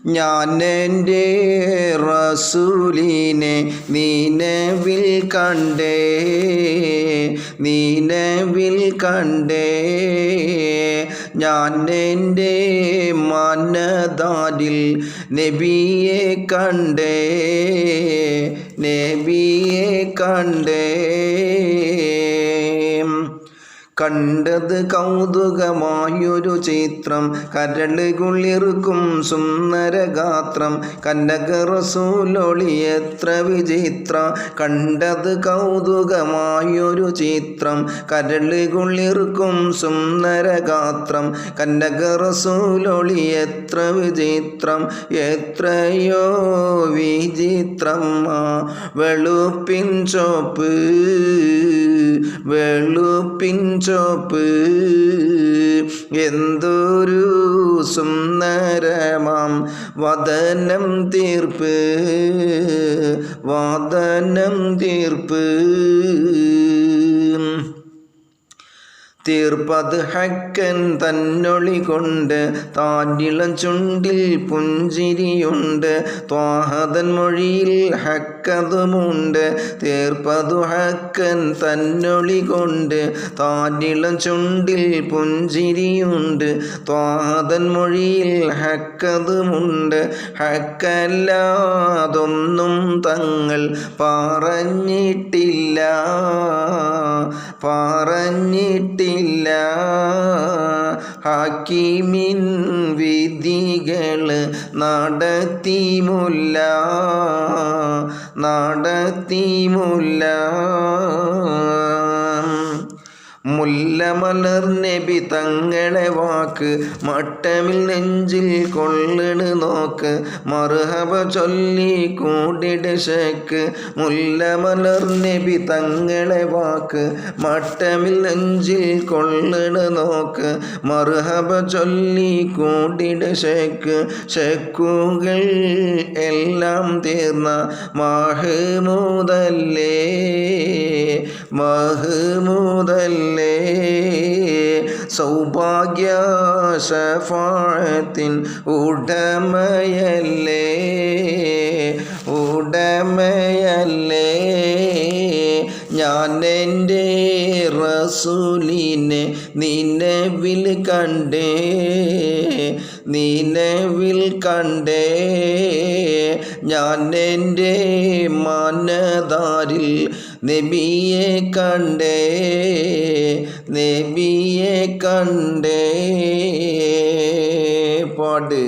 ഞാൻ എൻ്റെ റസൂലിനെ നിലവിൽ കണ്ടേ, നിലവിൽ കണ്ടേ. ഞാൻ എൻ്റെ മനതാരിൽ നബിയെ കണ്ടേ, നബിയെ കണ്ടേ. കണ്ടത് കൗതുകമായൊരു ചിത്രം, കരളുകുളിർക്കും സുന്ദരഗാത്രം, കനക റസൂലൊളി എത്ര വിചിത്ര. കണ്ടത് കൗതുകമായൊരു ചിത്രം, കരളുകുളിർക്കും സുന്ദരഗാത്രം, കനക റസൂലൊളി എത്ര വിചിത്രം. എത്രയോ വിചിത്രം വെളുപ്പിൻ ചോപ്പ്, വെളുപ്പിൻ ചോപ്പ്. എന്തൊരു സുന്ദരമാം വദനം തീർപ്പ്, വദനം തീർപ്പ്. തീർപ്പത് ഹക്കൻ തന്നൊളി കൊണ്ട്, താനിളം ചുണ്ടിൽ പുഞ്ചിരിയുണ്ട്, ത്വാഹതൻ മൊഴിയിൽ ഹക്കതുമുണ്ട്. തീർപ്പതു ഹക്കൻ തന്നൊളി കൊണ്ട്, താനിളം ചുണ്ടിൽ പുഞ്ചിരിയുണ്ട്, ത്വാഹതൻ മൊഴിയിൽ ഹക്കതുമുണ്ട്. ഹക്കല്ലാതൊന്നും തങ്ങൾ പറഞ്ഞിട്ടില്ല, പറഞ്ഞിട്ടില്ല. ഹക്കീമിൻ വിധികൾ നടത്തിമുല്ല, നടത്തിമുല്ല. മുല്ലമലർ നബി തങ്ങളെ വാക്ക്, മട്ടമിൽ നെഞ്ചിൽ കൊള്ളണ് നോക്ക്, മർഹബ ചൊല്ലി കൂടിട് ശക്ക്. മുല്ലമലർ നബി തങ്ങളെ വാക്ക്, മട്ടമിൽ നെഞ്ചിൽ കൊള്ളണ് നോക്ക്, മർഹബ ചൊല്ലി കൂടിട് ശക്ക്. ശക്കുകൾ എല്ലാം തീർന്ന മഹ്മൂദല്ലേ, മഹ്മൂദല്ലേ. സൗഭാഗ്യ ശഫാഅത്തിൻ ഉടമയല്ലേ, ഉടമയല്ലേ. ഞാൻ എൻ്റെ റസൂലിനെ നിലവിൽ കണ്ടേ, നിലവിൽ കണ്ടേ. ഞാൻ എൻ്റെ മനതാരിൽ നബിയെ കണ്ടേ, നബിയെ കണ്ടേ. പാട്.